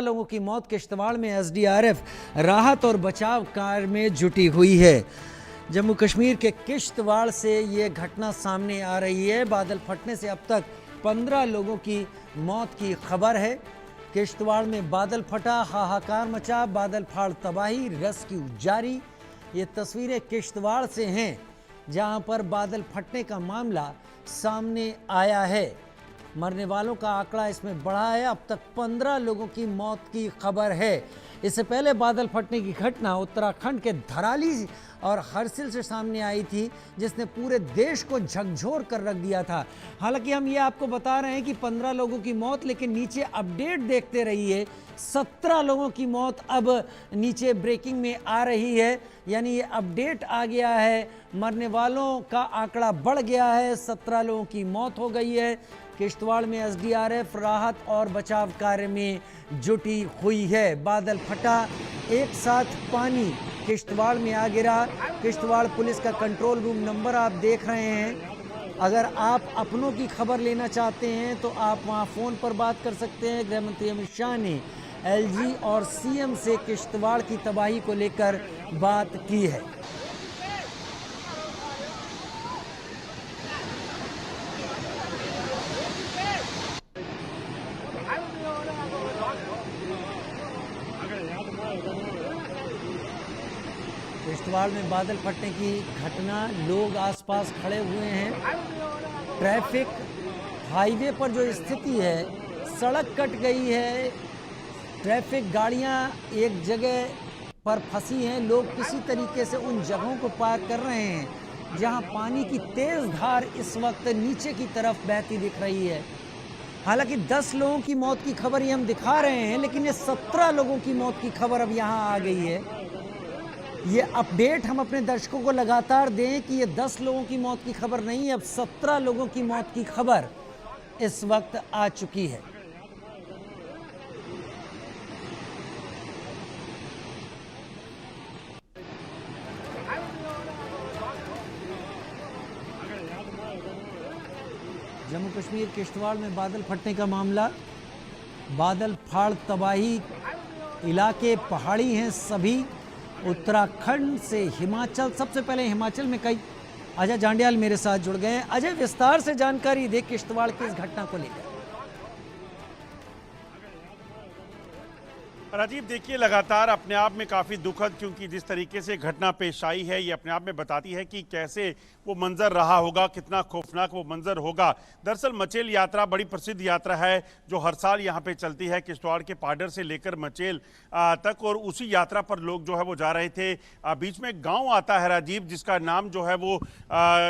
लोगों की मौत किश्तवाड़ में एसडीआरएफ राहत और बचाव कार्य में जुटी हुई है। जम्मू कश्मीर के किश्तवाड़ से ये घटना सामने आ रही है। बादल फटने से अब तक 15 लोगों की मौत की खबर है। किश्तवाड़ में बादल फटा, हाहाकार मचा, बादल फाड़ तबाही, रेस्क्यू जारी। ये तस्वीरें किश्तवाड़ से हैं जहां पर बादल फटने का मामला सामने आया है। मरने वालों का आंकड़ा इसमें बढ़ा है। अब तक 15 लोगों की मौत की खबर है। इससे पहले बादल फटने की घटना उत्तराखंड के धराली और हरसिल से सामने आई थी, जिसने पूरे देश को झकझोर कर रख दिया था। हालांकि हम ये आपको बता रहे हैं कि 15 लोगों की मौत, लेकिन नीचे अपडेट देखते रहिए, 17 लोगों की मौत अब नीचे ब्रेकिंग में आ रही है। यानी ये अपडेट आ गया है, मरने वालों का आंकड़ा बढ़ गया है, 17 लोगों की मौत हो गई है। किश्तवाड़ में एसडीआरएफ राहत और बचाव कार्य में जुटी हुई है। बादल फटा, एक साथ पानी किश्तवाड़ में आ गिरा। किश्तवाड़ पुलिस का कंट्रोल रूम नंबर आप देख रहे हैं। अगर आप अपनों की खबर लेना चाहते हैं तो आप वहां फ़ोन पर बात कर सकते हैं। गृह मंत्री अमित शाह ने एलजी और सीएम से किश्तवाड़ की तबाही को लेकर बात की है। किश्तवाड़ में बादल फटने की घटना, लोग आसपास खड़े हुए हैं। ट्रैफिक हाईवे पर जो स्थिति है, सड़क कट गई है, ट्रैफिक गाड़ियां एक जगह पर फंसी हैं। लोग किसी तरीके से उन जगहों को पार कर रहे हैं जहां पानी की तेज धार इस वक्त नीचे की तरफ बहती दिख रही है। हालांकि 10 लोगों की मौत की खबर ये हम दिखा रहे हैं, लेकिन ये 17 लोगों की मौत की खबर अब यहां आ गई है। ये अपडेट हम अपने दर्शकों को लगातार दें कि ये 10 लोगों की मौत की खबर नहीं, अब 17 लोगों की मौत की खबर इस वक्त आ चुकी है। जम्मू कश्मीर किश्तवाड़ में बादल फटने का मामला, बादल फाड़ तबाही, इलाके पहाड़ी हैं सभी, उत्तराखंड से हिमाचल। सबसे पहले हिमाचल में कई अजय जांडियाल मेरे साथ जुड़ गए हैं। अजय, विस्तार से जानकारी दे किश्तवाड़ की इस घटना को लेकर। राजीव, देखिए, लगातार अपने आप में काफ़ी दुखद, क्योंकि जिस तरीके से घटना पेश आई है ये अपने आप में बताती है कि कैसे वो मंजर रहा होगा, कितना खौफनाक वो मंजर होगा। दरअसल मचेल यात्रा बड़ी प्रसिद्ध यात्रा है जो हर साल यहाँ पे चलती है, किश्तवाड़ के पाडर से लेकर मचेल तक, और उसी यात्रा पर लोग जो है वो जा रहे थे। बीच में गाँव आता है राजीव, जिसका नाम जो है वो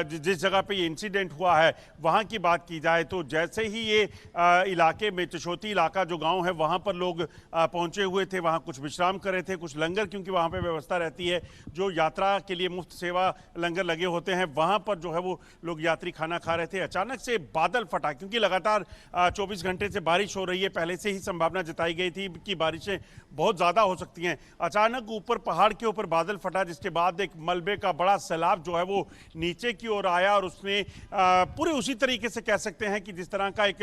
जिस जगह पर ये इंसिडेंट हुआ है वहाँ की बात की जाए तो जैसे ही ये इलाके में चशोती इलाका जो गाँव है वहाँ पर लोग पहुँचे हुए थे, वहां कुछ विश्राम कर रहे थे, कुछ लंगर, क्योंकि वहां पे व्यवस्था रहती है, जो यात्रा के लिए मुफ्त सेवा लंगर लगे होते हैं, वहां पर जो है वो लोग यात्री खाना खा रहे थे। अचानक से बादल फटा, क्योंकि लगातार 24 घंटे से बारिश हो रही है। पहले से ही संभावना जताई गई थी कि बारिशें बहुत ज्यादा हो सकती हैं। अचानक ऊपर पहाड़ के ऊपर बादल फटा, जिसके बाद एक मलबे का बड़ा सैलाब जो है वो नीचे की ओर आया, और उसने पूरे उसी तरीके से कह सकते हैं कि जिस तरह का एक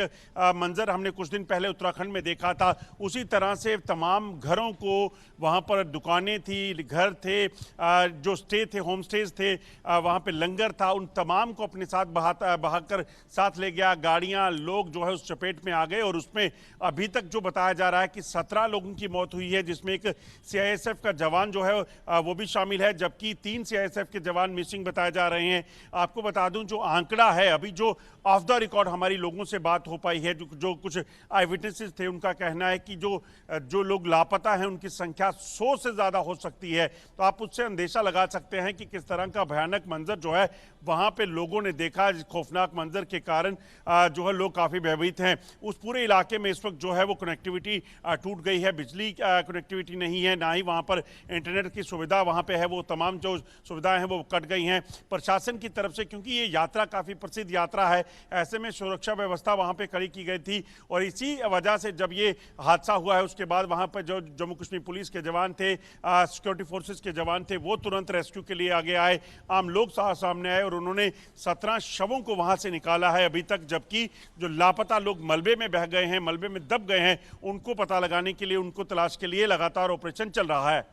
मंजर हमने कुछ दिन पहले उत्तराखंड में देखा था, उसी तरह से तमाम घरों को, वहां पर दुकानें थी, घर थे, जो स्टे थे, होम स्टेज थे, वहां पे लंगर था, उन तमाम को अपने साथ बहाकर साथ ले गया। गाड़ियां, लोग जो है उस चपेट में आ गए, और उसमें अभी तक जो बताया जा रहा है कि 17 लोगों की मौत हुई है, जिसमें एक सीआईएसएफ का जवान जो है वो भी शामिल है, जबकि 3 सीआईएसएफ के जवान मिसिंग बताए जा रहे हैं। आपको बता दूं, जो आंकड़ा है अभी जो ऑफ द रिकॉर्ड हमारी लोगों से बात हो पाई है, जो कुछ आई विटनेसेस थे, उनका कहना है कि जो लोग लापता हैं उनकी संख्या 100 से ज्यादा हो सकती है। तो आप उससे अंदेशा लगा सकते हैं कि किस तरह का भयानक मंजर जो है वहां पे लोगों ने देखा। खौफनाक मंजर के कारण जो है लोग काफी भयभीत हैं। उस पूरे इलाके में इस वक्त जो है वो कनेक्टिविटी टूट गई है, बिजली कनेक्टिविटी नहीं है, ना ही वहां पर इंटरनेट की सुविधा वहां पे है, वो तमाम जो सुविधाएं हैं वो कट गई हैं प्रशासन की तरफ से, क्योंकि ये यात्रा काफी प्रसिद्ध यात्रा है। ऐसे में सुरक्षा व्यवस्था वहां पे कड़ी की गई थी, और इसी वजह से जब ये हादसा हुआ है उसके बाद वहां पर जो जम्मू कश्मीर पुलिस के जवान थे, सिक्योरिटी फोर्सेस के जवान थे, वो तुरंत रेस्क्यू के लिए आगे आए। आम लोग सामने आए और उन्होंने 17 शवों को वहां से निकाला है अभी तक, जबकि जो लापता लोग मलबे में बह गए हैं, मलबे में दब गए हैं, उनको पता लगाने के लिए, उनको तलाश के लिए लगातार ऑपरेशन चल रहा है।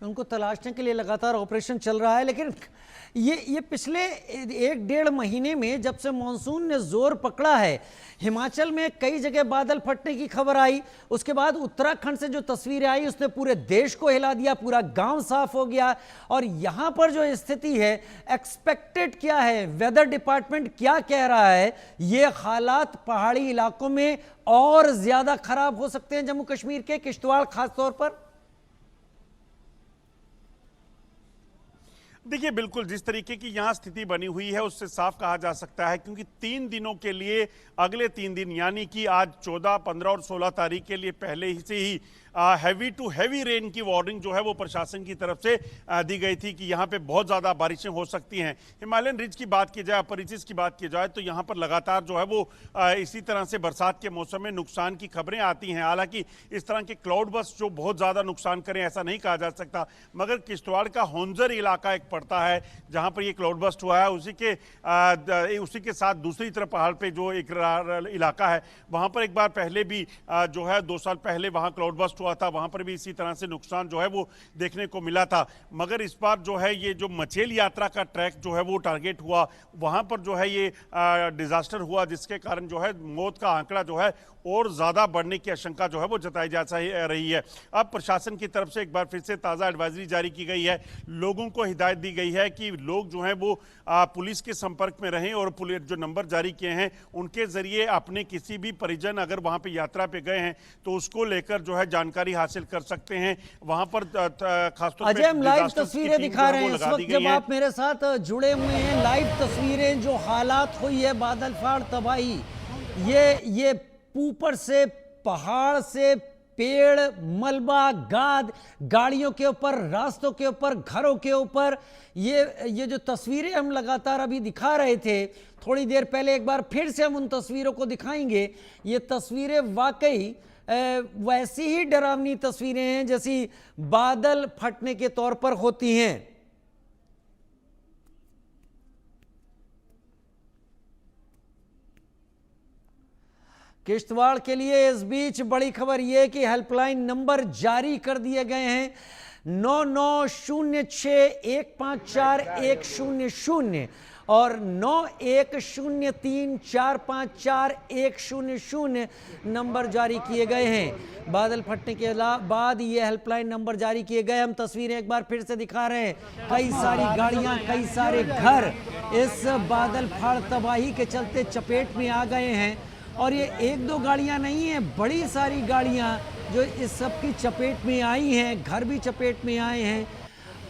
उनको तलाशने के लिए लगातार ऑपरेशन चल रहा है। लेकिन ये पिछले 1-1.5 महीने में जब से मानसून ने जोर पकड़ा है, हिमाचल में कई जगह बादल फटने की खबर आई, उसके बाद उत्तराखंड से जो तस्वीरें आई उसने पूरे देश को हिला दिया, पूरा गांव साफ हो गया। और यहां पर जो स्थिति है, एक्सपेक्टेड क्या है, वेदर डिपार्टमेंट क्या कह रहा है, ये हालात पहाड़ी इलाकों में और ज्यादा खराब हो सकते हैं, जम्मू कश्मीर के किश्तवाड़ खासतौर पर। देखिए, बिल्कुल जिस तरीके की यहाँ स्थिति बनी हुई है उससे साफ कहा जा सकता है, क्योंकि 3 दिनों के लिए, अगले 3 दिन यानी कि आज 14, 15 और 16 तारीख के लिए पहले ही से ही हैवी टू हैवी रेन की वार्निंग जो है वो प्रशासन की तरफ से दी गई थी कि यहाँ पे बहुत ज़्यादा बारिशें हो सकती हैं। हिमालयन रिज की बात की जाए, अपर रीचेस की बात की जाए, तो यहाँ पर लगातार जो है वो इसी तरह से बरसात के मौसम में नुकसान की खबरें आती हैं। हालांकि इस तरह के क्लाउड बस्ट जो बहुत ज़्यादा नुकसान करें ऐसा नहीं कहा जा सकता, मगर किश्तवाड़ का होंजर इलाका एक पड़ता है जहाँ पर ये क्लाउड बस्ट हुआ है, उसी के साथ दूसरी तरफ पहाड़ पर जो एक इलाका है वहाँ पर एक बार पहले भी जो है 2 साल पहले वहाँ क्लाउड बस्ट हुआ था, वहां पर भी इसी तरह से नुकसान जो है वो देखने को मिला था। मगर इस बार जो है ये जो मचेल यात्रा का ट्रैक जो है वो टारगेट हुआ, वहां पर जो है ये डिजास्टर हुआ, जिसके कारण जो है मौत का आंकड़ा जो है और ज़्यादा बढ़ने की आशंका जो है वो जताई जा रही है। अब प्रशासन की तरफ से एक बार फिर से ताज़ा एडवाइजरी जारी की गई है, लोगों को हिदायत दी गई है कि लोग जो हैं वो पुलिस के संपर्क में रहें और पुलिस जो नंबर जारी किए हैं उनके ज़रिए अपने किसी भी परिजन अगर वहाँ पे यात्रा पे गए हैं तो उसको लेकर जो है जानकारी हासिल कर सकते हैं। वहाँ पर खासतौर अजय, हम लाइव तस्वीरें दिखा रहे हैं इस वक्त जब आप मेरे साथ जुड़े हुए हैं। लाइव तस्वीरें, जो हालात हुई है, बादल फाड़ तबाही, ये ऊपर से पहाड़ से पेड़, मलबा, गाद, गाड़ियों के ऊपर, रास्तों के ऊपर, घरों के ऊपर, ये जो तस्वीरें हम लगातार अभी दिखा रहे थे, थोड़ी देर पहले एक बार फिर से हम उन तस्वीरों को दिखाएंगे। ये तस्वीरें वाकई वैसी ही डरावनी तस्वीरें हैं जैसी बादल फटने के तौर पर होती हैं। किश्तवाड़ के लिए इस बीच बड़ी खबर यह कि हेल्पलाइन नंबर जारी कर दिए गए हैं, 9906154100 और 9103454100 नंबर जारी किए गए हैं। बादल फटने के बाद ये हेल्पलाइन नंबर जारी किए गए। हम तस्वीरें एक बार फिर से दिखा रहे हैं, कई सारी गाड़ियां, कई सारे घर इस बादल फाड़ तबाही के चलते चपेट में आ गए हैं। और ये 1-2 गाड़ियां नहीं हैं, बड़ी सारी गाड़ियां जो इस सब की चपेट में आई हैं, घर भी चपेट में आए हैं।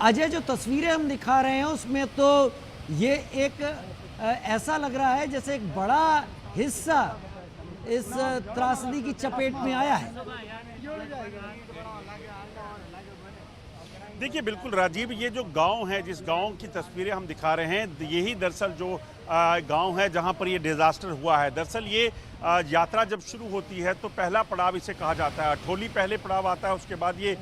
अजय, जो तस्वीरें हम दिखा रहे हैं उसमें तो ये एक ऐसा लग रहा है जैसे एक बड़ा हिस्सा इस त्रासदी की चपेट में आया है। देखिए, बिल्कुल राजीव, ये जो गांव है, जिस गांव की तस्वीरें हम दिखा रहे हैं, यही दरअसल जो गांव है जहां पर ये डिजास्टर हुआ है। दरअसल ये यात्रा जब शुरू होती है तो पहला पड़ाव इसे कहा जाता है, अठोली पहले पड़ाव आता है, उसके बाद ये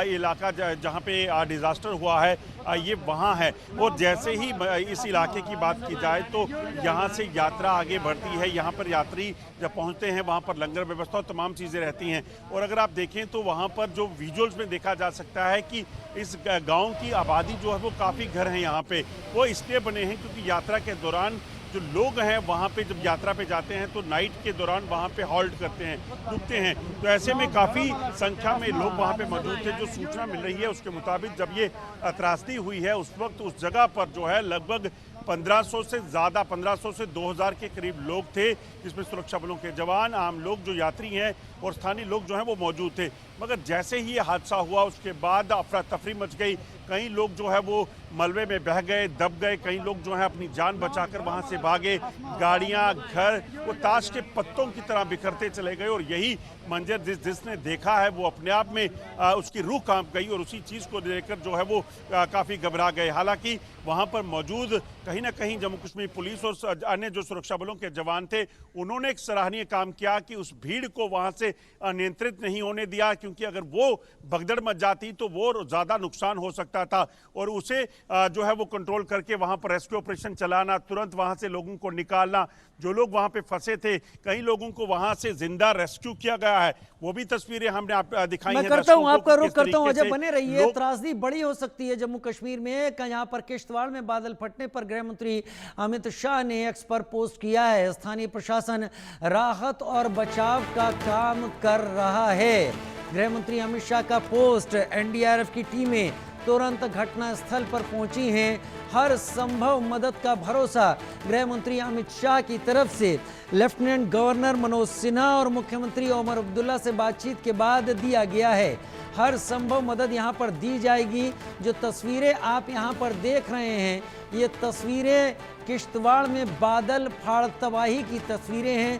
इलाका जहां पे डिजास्टर हुआ है ये वहां है। और जैसे ही इस इलाके की बात की जाए तो यहां से यात्रा आगे बढ़ती है। यहां पर यात्री जब पहुंचते हैं वहां पर लंगर व्यवस्था और तमाम चीज़ें रहती हैं। और अगर आप देखें तो वहां पर जो विजुअल्स में देखा जा सकता है कि इस गाँव की आबादी जो है वो काफ़ी घर हैं यहाँ पे, वो इसलिए बने हैं क्योंकि यात्रा के दौरान जो लोग हैं वहाँ पे जब यात्रा पे जाते हैं तो नाइट के दौरान वहाँ पे हॉल्ट करते हैं, रुकते हैं। तो ऐसे में काफ़ी संख्या में लोग वहाँ पे मौजूद थे। जो सूचना मिल रही है उसके मुताबिक जब ये त्रासदी हुई है उस वक्त उस जगह पर जो है लगभग 1500 से ज़्यादा, 1500 से 2000 के करीब लोग थे, जिसमें सुरक्षा बलों के जवान, आम लोग जो यात्री हैं और स्थानीय लोग जो हैं वो मौजूद थे। मगर जैसे ही ये हादसा हुआ उसके बाद अफरा तफरी मच गई। कई लोग जो है वो मलबे में बह गए, दब गए, कई लोग जो है अपनी जान बचाकर वहाँ से भागे। गाड़ियाँ, घर वो ताश के पत्तों की तरह बिखरते चले गए। और यही मंजर जिसने देखा है वो अपने आप में उसकी रूह कांप गई और उसी चीज़ को देखकर जो है वो काफ़ी घबरा गए। हालांकि वहाँ पर मौजूद कहीं ना कहीं जम्मू कश्मीर पुलिस और अन्य जो सुरक्षा बलों के जवान थे उन्होंने एक सराहनीय काम किया कि उस भीड़ को वहाँ से से नियंत्रित नहीं होने दिया, क्योंकि अगर वो भगदड़ मच जाती तो वो ज़्यादा नुकसान हो सकता था। और उसे जो है वो कंट्रोल करके वहाँ पर रेस्क्यू ऑपरेशन चलाना, तुरंत वहाँ से लोगों को निकालना, जो लोग वहाँ पे फंसे थे कई लोगों को वहाँ से जिंदा रेस्क्यू किया गया है, वो भी तस्वीरें हमने आप दिखाई हैं। मैं करता हूं, आपका रुख किस करता हूं, तरीके अजय से बने रहिए। लोग त्रासदी बड़ी हो सकती है जम्मू कश्मीर में। यहाँ पर किश्तवाड़ में बादल फटने पर गृह मंत्री अमित शाह ने एक्स पर पोस्ट किया है, स्थानीय प्रशासन राहत और बचाव का काम कर रहा है। गृह मंत्री अमित शाह का पोस्ट, एनडीआरएफ की टीमें तुरंत घटना स्थल पर पहुंची हैं, हर संभव मदद का भरोसा गृह मंत्री अमित शाह की तरफ से लेफ्टिनेंट गवर्नर मनोज सिन्हा और मुख्यमंत्री ओमर अब्दुल्ला से बातचीत के बाद दिया गया है। हर संभव मदद यहां पर दी जाएगी। जो तस्वीरें आप यहां पर देख रहे हैं, ये तस्वीरें किश्तवाड़ में बादल फाड़ तबाही की तस्वीरें हैं।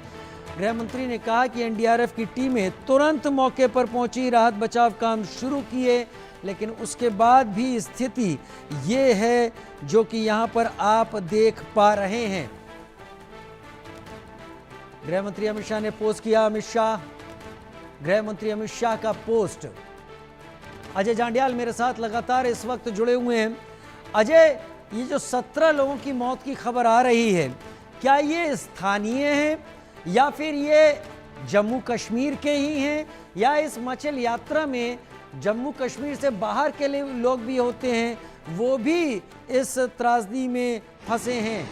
गृह मंत्री ने कहा कि एनडीआरएफ की टीमें तुरंत मौके पर पहुंची, राहत बचाव काम शुरू किए, लेकिन उसके बाद भी स्थिति ये है जो कि यहां पर आप देख पा रहे हैं। गृह मंत्री अमित शाह ने पोस्ट किया, गृह मंत्री अमित शाह का पोस्ट। अजय जांडियाल मेरे साथ लगातार इस वक्त जुड़े हुए हैं। अजय, ये जो 17 लोगों की मौत की खबर आ रही है, क्या ये स्थानीय हैं या फिर ये जम्मू कश्मीर के ही हैं, या इस मचल यात्रा में जम्मू कश्मीर से बाहर के लोग भी होते हैं, वो भी इस त्रासदी में फंसे हैं?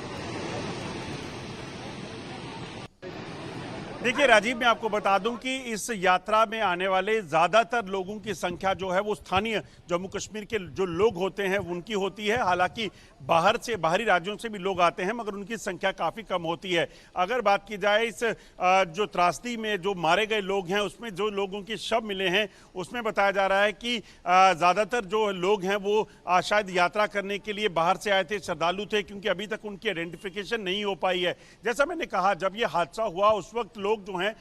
देखिए राजीव, मैं आपको बता दूं कि इस यात्रा में आने वाले ज़्यादातर लोगों की संख्या जो है वो स्थानीय जम्मू कश्मीर के जो लोग होते हैं उनकी होती है। हालांकि बाहरी राज्यों से भी लोग आते हैं, मगर उनकी संख्या काफ़ी कम होती है। अगर बात की जाए इस जो त्रासदी में जो मारे गए लोग हैं, उसमें जो लोगों के शव मिले हैं, उसमें बताया जा रहा है कि ज़्यादातर जो लोग हैं वो शायद यात्रा करने के लिए बाहर से आए थे, श्रद्धालु थे, क्योंकि अभी तक उनकी आइडेंटिफिकेशन नहीं हो पाई है। जैसा मैंने कहा, जब ये हादसा हुआ उस वक्त लोग जो हैं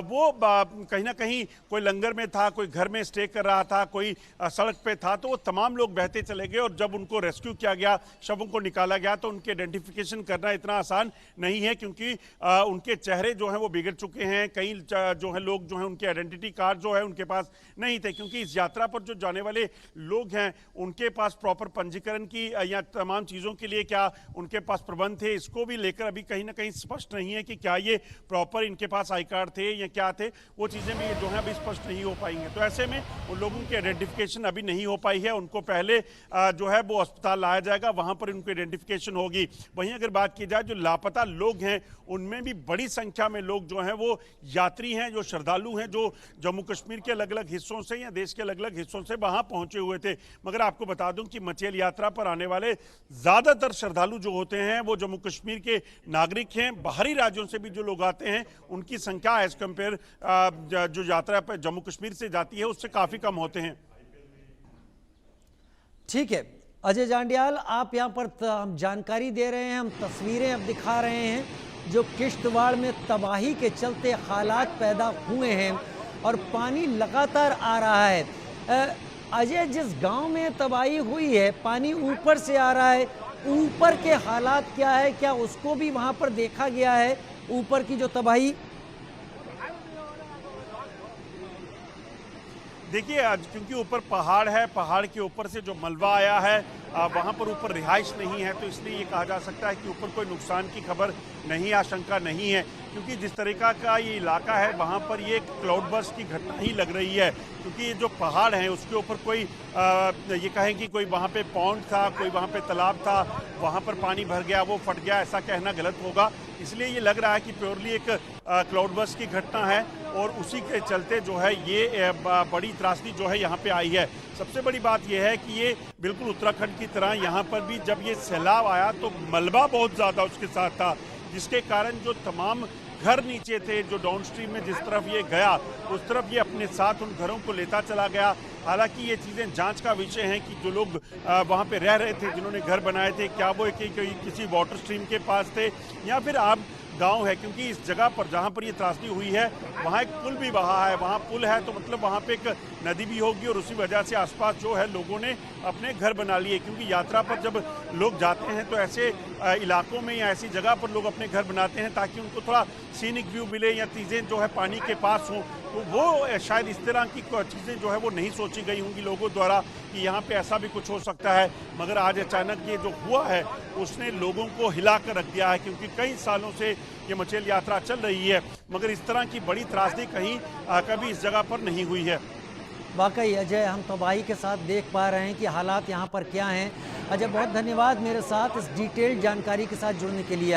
वो कहीं ना कहीं कोई लंगर में था, कोई घर में स्टे कर रहा था, कोई सड़क पे था, तो वो तमाम लोग बहते चले गए। और जब उनको रेस्क्यू किया गया, शवों को निकाला गया, तो उनके आइडेंटिफिकेशन करना इतना आसान नहीं है, क्योंकि उनके चेहरे जो हैं वो बिगड़ चुके हैं। कई जो है लोग जो हैं उनके आइडेंटिटी कार्ड जो है उनके पास नहीं थे, क्योंकि इस यात्रा पर जो जाने वाले लोग हैं उनके पास प्रॉपर पंजीकरण की या तमाम चीज़ों के लिए क्या उनके पास प्रबंध थे, इसको भी लेकर अभी कहीं ना कहीं स्पष्ट नहीं है कि क्या ये प्रॉपर इनके पास आई कार्ड थे या क्या थे। वो चीज़ें भी जो है अभी स्पष्ट नहीं हो पाएंगे। तो ऐसे में उन लोगों की आइडेंटिफिकेशन अभी नहीं हो पाई है। उनको पहले जो है वो अस्पताल लाया जाएगा, वहाँ पर उनकी आइडेंटिफिकेशन होगी। वहीं अगर बात की जाए जो लापता लोग हैं, उनमें भी बड़ी संख्या में लोग जो हैं वो यात्री हैं, जो श्रद्धालु हैं, जो जम्मू कश्मीर के अलग अलग हिस्सों से या देश के अलग अलग हिस्सों से वहाँ पहुँचे हुए थे। मगर आपको बता दूं कि मचेल यात्रा पर आने वाले ज़्यादातर श्रद्धालु जो होते हैं वो जम्मू कश्मीर के नागरिक हैं। बाहरी राज्यों से भी जो लोग आते हैं उनकी संख्या एज कंपेयर जो यात्रा पर जम्मू कश्मीर से जाती है उससे काफ़ी कम होते हैं। ठीक है अजय जांडियाल, आप यहाँ पर हम जानकारी दे रहे हैं, हम तस्वीरें अब दिखा रहे हैं जो किश्तवाड़ में तबाही के चलते हालात पैदा हुए हैं और पानी लगातार आ रहा है। अजय, जिस गांव में तबाही हुई है, पानी ऊपर से आ रहा है, ऊपर के हालात क्या है, क्या उसको भी वहां पर देखा गया है, ऊपर की जो तबाही? देखिए, आज क्योंकि ऊपर पहाड़ है, पहाड़ के ऊपर से जो मलबा आया है वहाँ पर ऊपर रिहाइश नहीं है, तो इसलिए ये कहा जा सकता है कि ऊपर कोई नुकसान की खबर नहीं, आशंका नहीं है। क्योंकि जिस तरीका का ये इलाका है वहाँ पर ये क्लाउड बर्स्ट की घटना ही लग रही है, क्योंकि ये जो पहाड़ है उसके ऊपर कोई ये कहें कि कोई वहाँ पे पॉन्ड था, कोई वहाँ पे तालाब था, वहाँ पर पानी भर गया, वो फट गया, ऐसा कहना गलत होगा। इसलिए ये लग रहा है कि प्योरली एक क्लाउड बर्स्ट की घटना है और उसी के चलते जो है ये बड़ी त्रासदी जो है यहाँ पे आई है। सबसे बड़ी बात यह है कि ये बिल्कुल उत्तराखंड की तरह यहाँ पर भी जब ये सैलाब आया तो मलबा बहुत ज़्यादा उसके साथ था, जिसके कारण जो तमाम घर नीचे थे, जो डाउन स्ट्रीम में जिस तरफ ये गया उस तरफ ये अपने साथ उन घरों को लेता चला गया। हालांकि ये चीज़ें जांच का विषय हैं कि जो लोग वहाँ पे रह रहे थे, जिन्होंने घर बनाए थे, क्या वो किसी वाटर स्ट्रीम के पास थे या फिर आम गांव है, क्योंकि इस जगह पर जहाँ पर ये त्रासदी हुई है वहाँ एक पुल भी बहा है, वहाँ पुल है तो मतलब वहाँ पे एक नदी भी होगी और उसी वजह से आसपास जो है लोगों ने अपने घर बना लिए, क्योंकि यात्रा पर जब लोग जाते हैं तो ऐसे इलाकों में या ऐसी जगह पर लोग अपने घर बनाते हैं ताकि उनको थोड़ा सीनिक व्यू मिले या चीज़ें जो है पानी के पास हों। तो वो शायद इस तरह की चीज़ें जो है वो नहीं सोची गई होंगी लोगों द्वारा कि यहाँ पे ऐसा भी कुछ हो सकता है, मगर आज अचानक ये जो हुआ है उसने लोगों को हिला कर रख दिया है, क्योंकि कई सालों से ये मचेल यात्रा चल रही है मगर इस तरह की बड़ी त्रासदी कहीं कभी इस जगह पर नहीं हुई है। वाकई अजय, हम तबाही के साथ देख पा रहे हैं कि हालात यहाँ पर क्या हैं। अजय, बहुत धन्यवाद मेरे साथ इस डिटेल्ड जानकारी के साथ जुड़ने के लिए।